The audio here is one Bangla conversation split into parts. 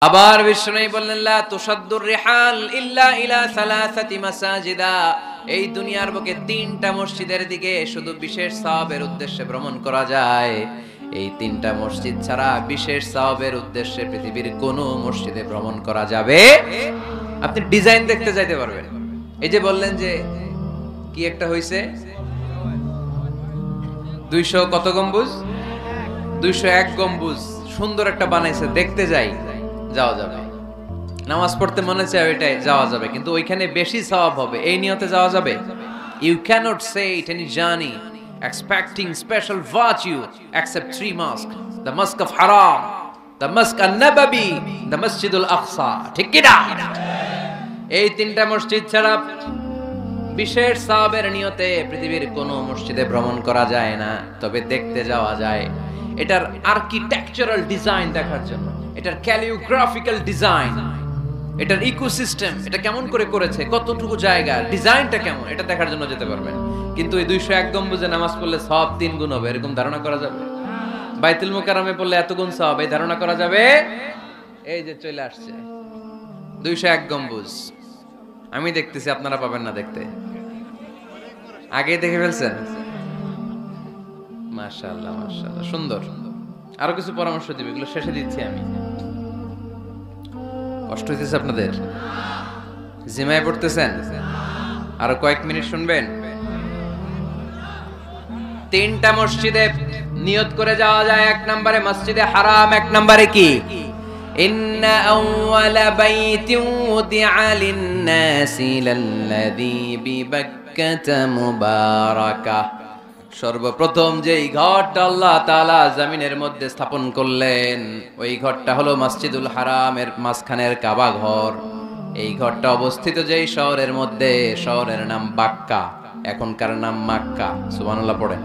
আবার বিষ্ণু বললেন লা তুসাদ্দুর রিহাল ইল্লা ইলা সালাসাতি মাসাজিদা, এই দুনিয়ার বুকে তিনটা মসজিদের দিকে শুধু বিশেষ সওয়াবের উদ্দেশ্যে ভ্রমণ করা যায়। এই তিনটা মসজিদ ছাড়া বিশেষ সওয়াবের উদ্দেশ্যে পৃথিবীর কোনো মসজিদে ভ্রমণ করা যাবে। আপনি ডিজাইন দেখতে যাইতে পারবেন। এই যে বললেন যে কি একটা হইছে 200 কত গম্বুজ, 201 গম্বুজ সুন্দর একটা বানাইছে, দেখতে যাই, যাওয়া যাবে। নামাজ পড়তে মনে চায় ওইটাই যাওয়া যাবে, কিন্তু ওইখানে বেশি সওয়াব হবে এই নিয়তে যাওয়া যাবে। You cannot say it any journey expecting special virtue except 3 mosques, the mosque of Haram, the mosque an-Nabawi, the Masjid al-Aqsa। ঠিক কি না? এই তিনটা মসজিদ ছাড়া বিশেষ সওয়াবের নিয়তে পৃথিবীর কোনো মসজিদে ভ্রমণ করা যায় না, তবে দেখতে যাওয়া যায়। এটার আর্কিটেকচারাল ডিজাইন দেখার জন্য, এটার ক্যালিওগ্রাফিক্যাল ডিজাইন, এটার ইকোসিস্টেম, এটা কেমন করে করেছে, কতটুকু জায়গা, ডিজাইনটা কেমন, এটা দেখার জন্য যেতে পারবেন। কিন্তু এই 201 গম্বুজে নামাজ পড়লে সওয়াব 3 গুণ হবে, এরকম ধারণা করা যাবে? বাইতুল মুকাররমে পড়লে এত গুণ সওয়াব, এই ধারণা করা যাবে? এই যে চলে আসছে 201 গম্বুজ, আমি দেখতেছি, আপনারা পাবেন না দেখতে। আগে দেখে ফেলছেন? মাশাআল্লাহ মাশাআল্লাহ, সুন্দর। আরো কিছু পরামর্শ দিবে, এগুলো শেষে দিচ্ছি আমি। কষ্ট হইতেছে আপনাদের? জিমায় পড়তেছেন? আরো কয়েক মিনিট শুনবেন। 3টা মসজিদে নিয়ত করে যাওয়া যায়। 1 নম্বরে মসজিদে হারাম, 1 নম্বরে কি? ইন্না আউওয়ালা বাইতিন উদিআ লিন-নাসি লাল্লাযী বিবাক্কাতা মুবারাকা। সর্বপ্রথম যেই ঘরটা আল্লাহ তাআলা জমিনের মধ্যে স্থাপন করলেন, ওই ঘরটা হলো মসজিদুল হারামের মাঝখানের কাবা ঘর। এই ঘরটা অবস্থিত যেই শহরের মধ্যে, শহরের নাম বাক্কা, এখনকার নাম মক্কা। সুবহানাল্লাহ পড়েন।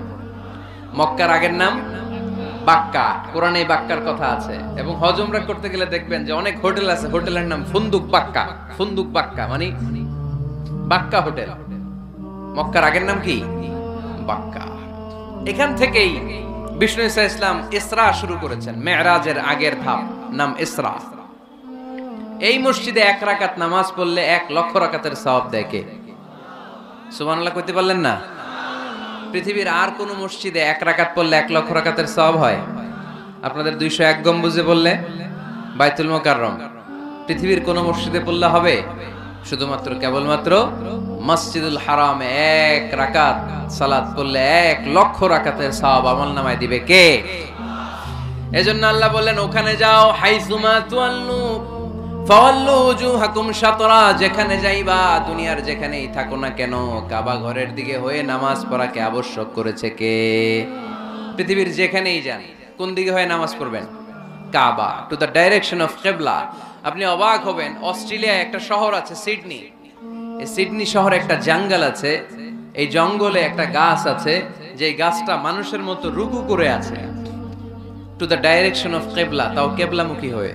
মক্কার আগের নাম বাক্কা, কোরআনে বাক্কার কথা আছে। এবং হজ উমরা করতে গেলে দেখবেন যে অনেক হোটেল আছে, হোটেলের নাম ফুন্দুক বাক্কা। ফুন্দুক বাক্কা মানে বাক্কা হোটেল। মক্কার আগের নাম কি? বাক্কা। এখান থেকেই বিষ্ণু ঈসা ইসলাম ইসরা শুরু করেছেন, মেরাজের আগের ধাপ, নাম ইসরা। এই মসজিদে 1 রাকাত নামাজ পড়লে 1 লক্ষ রাকাতের সওয়াব দেয় কে? সুবহানাল্লাহ কইতে পারলেন না? পৃথিবীর আর কোন মসজিদে 1 রাকাত পড়লে 1 লক্ষ রাকাতের সওয়াব হয়? আপনাদের 201 গম্বুজে বললে, বাইতুল মুকাররম, পৃথিবীর কোন মসজিদে পড়লে হবে? শুধুমাত্র কেবলমাত্র মসজিদুল হারামে 1 রাকাত সালাত পড়লে 1 লক্ষ রাকাতের সওয়াব আমলনামায় দিবে কে? এজন্য আল্লাহ বললেন ওখানে যাও, হাইসুমা তুয়াল্লু ফাওয়াল্লু উজুহাকুম শাতরা, যেখানে যাইবা, দুনিয়ার যেখানেই থাকো না কেন, কাবা ঘরের দিকে হয়ে নামাজ পড়াকে আবশ্যক করেছে কে? পৃথিবীর যেখানেই যান, কোন দিকে হয়ে নামাজ পড়বেন? কাবা, টু দ্য ডাইরেকশন অফ কিবলা। আপনি অবাক হবেন, অস্ট্রেলিয়ায় একটা শহর আছে সিডনি। এই সিডনি শহরে একটা জঙ্গল আছে, এই জঙ্গলে একটা গাছ আছে, যে গাছটা মানুষের মতো রুকু করে আছে, টু দ্য ডাইরেকশন অফ কিবলা, তাও কিবলামুখী হয়ে।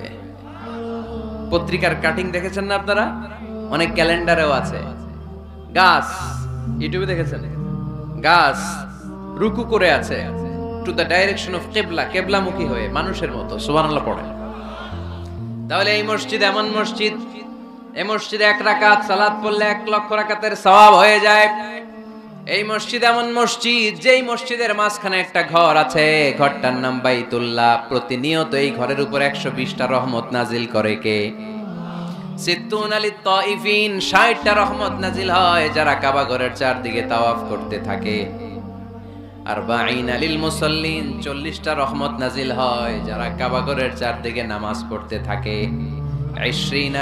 পত্রিকার কাটিং দেখেছেন না আপনারা? অনেক ক্যালেন্ডারেও আছে। গাছ, ইউটিউবে দেখেছেন, গাছ রুকু করে আছে, টু দ্য ডাইরেকশন অফ কিবলা, কিবলামুখী হয়ে মানুষের মতো। সুবহানাল্লাহ পড়ে। তাহলে এই মসজিদ এমন মসজিদ, এই মসজিদে 1 রাকাত সালাত পড়লে 1 লক্ষ রাকাতের সওয়াব হয়ে যায়। এই মসজিদ এমন মসজিদ, যেই মসজিদের মাঝখানে একটা ঘর আছে, ঘরটার নাম বাইতুল্লাহ। প্রতিনিয়ত এই ঘরের উপর 120টা রহমত নাজিল করে কে? সিত্তুন আলিত তাইফিন, 60টা রহমত নাজিল হয় যারা কাবা ঘরের চারদিকে তাওয়াফ করতে থাকে। আরবাঈন লিল মুসাল্লিন, 40টা রহমত নাজিল হয় যারা কাবা ঘরের চারদিকে নামাজ পড়তে থাকে। 20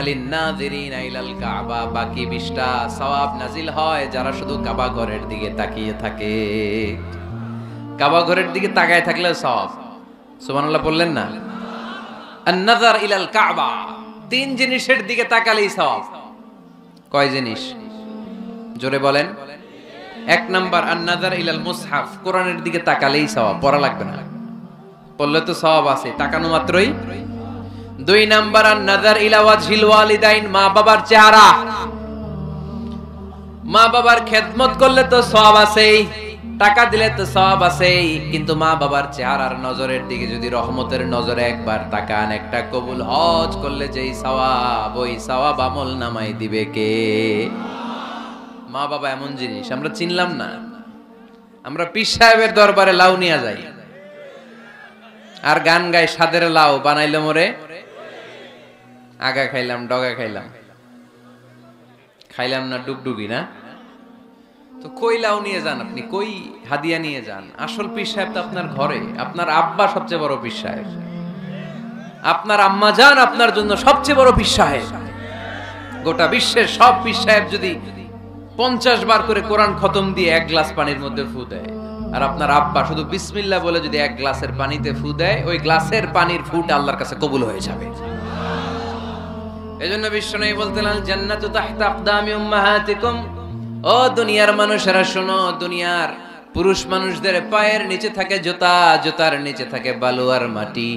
লিন নাযিরিন ইলাল কাবা, বাকি 20টা সওয়াব নাজিল হয় যারা শুধু কাবা ঘরের দিকে তাকিয়ে থাকে। কাবা ঘরের দিকে তাকায় থাকলে সওয়াব। সুবহানাল্লাহ বললেন না? আন-নাযার ইলাল কাবা, 3 জিনিসের দিকে তাকালেই সওয়াব। কয় জিনিস? জোরে বলেন। 1 নাম্বার আন-নাযার ইলাল মুসহাফ, কোরআনের দিকে তাকালেই সওয়াব, পড়া লাগবে না, পড়লে তো সওয়াব আছে, তাকানো মাত্রই। 2 নাম্বার আন-নাযার ইলা ওয়াজহিল ওয়ালিদাইন, মা বাবার চেহারা, মা বাবার খেদমত করলে তো সওয়াব আছেই। টাকা দিলে তো সওয়াব আছেই, কিন্তু মা বাবার চেহারার নজরের দিকে যদি রহমতের নজরে একবার তাকান, একটা কবুল হজ করলে যেই সওয়াব, ওই সওয়াব আমল নামাই দিবে কে? মা বাবা এমন জিনিস আমরা চিনলাম না। আমরা পীর সাহেবের দরবারে লাউ নিয়ে যাই আর গান গাই, সাদের লাউ বানাইলো মোরে, আগা খাইলাম ডগা খাইলাম, খাইলাম না ডুগডুগি না। তো কই লাউ নিয়ে যান আপনি, কই হাদিয়া নিয়ে যান? আসল পীর সাহেব তো আপনার ঘরে। আপনার আব্বা সবচেয়ে বড় পীর সাহেব, আপনার আম্মা জান আপনার জন্য সবচেয়ে বড় পীর সাহেব। গোটা বিশ্বের সব পীর সাহেব যদি 50 বার করে কোরআন খতম দিয়ে এক গ্লাস পানির মধ্যে ফু দেয়, আর আপনার আব্বা শুধু বিসমিল্লাহ বলে যদি এক গ্লাসের পানিতে ফু দেয়, ওই গ্লাসের পানির ফুটা আল্লাহর কাছে কবুল হয়ে যাবে। এজন্য বিশ্বনবী বলতেন, আল জান্নাতু তাহতা আকদামি উম্মাহাতিকুম। ও দুনিয়ার মানুষেরা শোনো, দুনিয়ার পুরুষ মানুষদের পায়ের নিচে থাকে জুতা, জুতার নিচে থাকে বালু আর মাটি,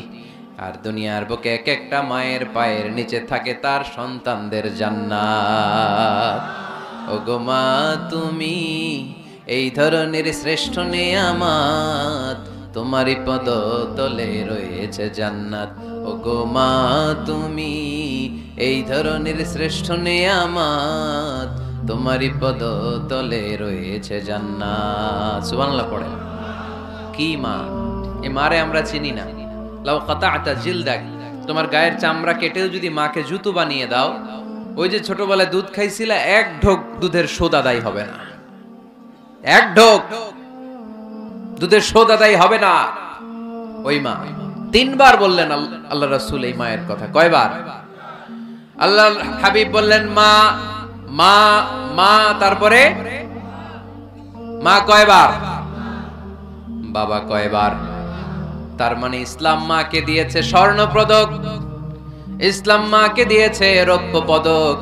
আর দুনিয়ার বুকে এক একটা মায়ের পায়ের নিচে থাকে তার সন্তানদের জান্নাত। ওগো মা তুমি এই ধরনের শ্রেষ্ঠ নেয়ামত, তোমারই পদ তলে রয়েছে জান্নাত। ওগো মা তুমি এই ধরনের শ্রেষ্ঠ নেয়ামত, তোমারই পদ তলে রয়েছে জান্নাত। সুবহানাল্লাহ পড়েন। কি মা? এ মারে আমরা চিনি না। লাউ কাতা'তা জিলদাক, তোমার গায়ের চামড়া কেটেও যদি মাকে জুতো বানিয়ে দাও, ওই যে ছোটবেলায় দুধ খাইছিলা, এক ঢোক দুধের শোধ আদায় হবে না। এক ঢোক দুধের শোধ আদায় হবে না। ওই মা 3 বার বললেন আল্লাহ রাসূল এই মায়ের কথা। কয়বার? আল্লাহর হাবিব বললেন মা মা মা, তারপরে মা কয়বার? বাবা কয়বার? তার মানে ইসলাম মাকে দিয়েছে স্বর্ণ পদক, ইসলাম মাকে দিয়েছে রৌপ্য পদক,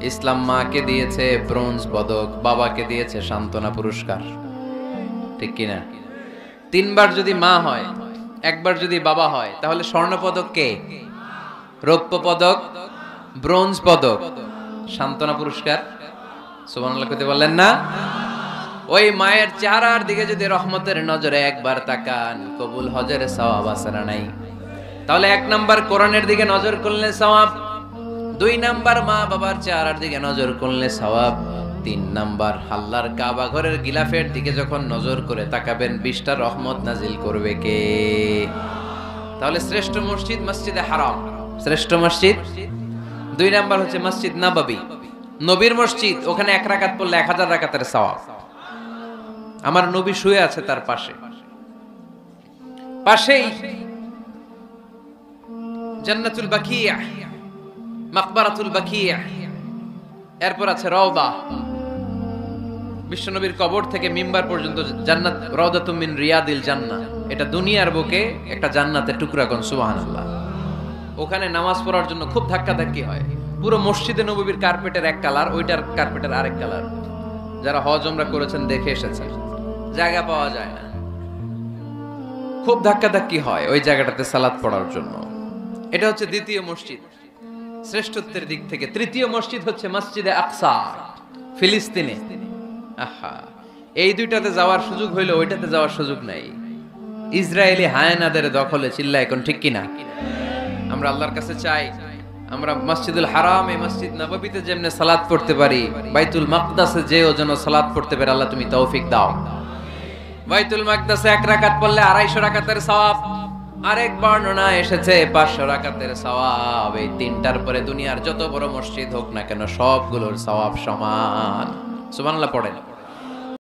ইসলাম মাকে দিয়েছে ব্রোঞ্জ পদক, বাবাকে দিয়েছে সান্ত্বনা পুরস্কার। ঠিক কিনা? 3 বার যদি মা হয়, একবার যদি বাবা হয়, তাহলে স্বর্ণ পদক কে? রৌপ্য পদক, ব্রোঞ্জ পদক, সান্ত্বনা পুরস্কার। সুবহানাল্লাহ কইতে বললেন না? ওই মায়ের চেহারার দিকে যদি রহমতের নজরে একবার তাকান, কবুল হজের সওয়াব আছে না নাই? তাহলে 1 নাম্বার কোরআনের দিকে নজর করলে সওয়াব, 2 নাম্বার মা বাবার চেহারার দিকে নজর করলে সওয়াব, 3 নাম্বার আল্লাহর কাবা ঘরের গিলাফের দিকে যখন নজর করে তাকাবেন, 20টা রহমত নাজিল করবে কে? তাহলে শ্রেষ্ঠ মসজিদ মসজিদে হারাম, শ্রেষ্ঠ মসজিদ। 2 নাম্বার হচ্ছে মসজিদ নববী, নবীর মসজিদ। ওখানে 1 রাকাত পড়লে 1000 রাকাতের সওয়াব। আমার নবী শুয়ে আছে তার পাশে, পাশেই জান্নাতুল বাকিয়া, মাকবারাতুল বাকিয়া, এরপর আছে রওদা। বিশ্বনবীর কবর থেকে মিম্বার পর্যন্ত জান্নাত, রওদাতুম মিন রিয়াদিল জান্নাহ। এটা দুনিয়ার বুকে একটা জান্নাতের টুকরা। কোন সুবহানাল্লাহ। ওখানে নামাজ পড়ার জন্য খুব ধাক্কাধাক্কি হয়। পুরো মসজিদে নববীর কার্পেটের এক কালার, ওইটার কার্পেটের আরেক কালার। যারা হজ ওমরা করেছেন দেখে এসেছেন, জায়গা পাওয়া যায় না, খুব ধাক্কাধাক্কি হয় ওই জায়গাটাতে সালাত পড়ার জন্য। এটা হচ্ছে দ্বিতীয় মসজিদ শ্রেষ্ঠত্বের দিক থেকে। তৃতীয় মসজিদ হচ্ছে মসজিদে আকসা, ফিলিস্তিনে। আহা, এই দুইটাতে যাওয়ার সুযোগ হইলো, ওইটাতে যাওয়ার সুযোগ নাই। ইসরায়েলি হায়নাদের দখলে। চিল্লা এখন ঠিক কিনা? আমরা আল্লাহর কাছে চাই আমরা মসজিদুল হারাম, এই মসজিদ নববীতে যেমনে সালাত পড়তে পারি, বাইতুল মাকদাসে যেও যেন সালাত পড়তে পারে। আল্লাহ তুমি তৌফিক দাও। বাইতুল মাকদাসে 1 রাকাত পড়লে 250 রাকাতের সওয়াব। আরেক বর্ণনা এসেছে 500 রাকাতের সওয়াব। এই 3টার পরে দুনিয়ার যত বড় মসজিদ হোক না কেন, সবগুলোর সওয়াব সমান। সুবহানাল্লাহ পড়েন।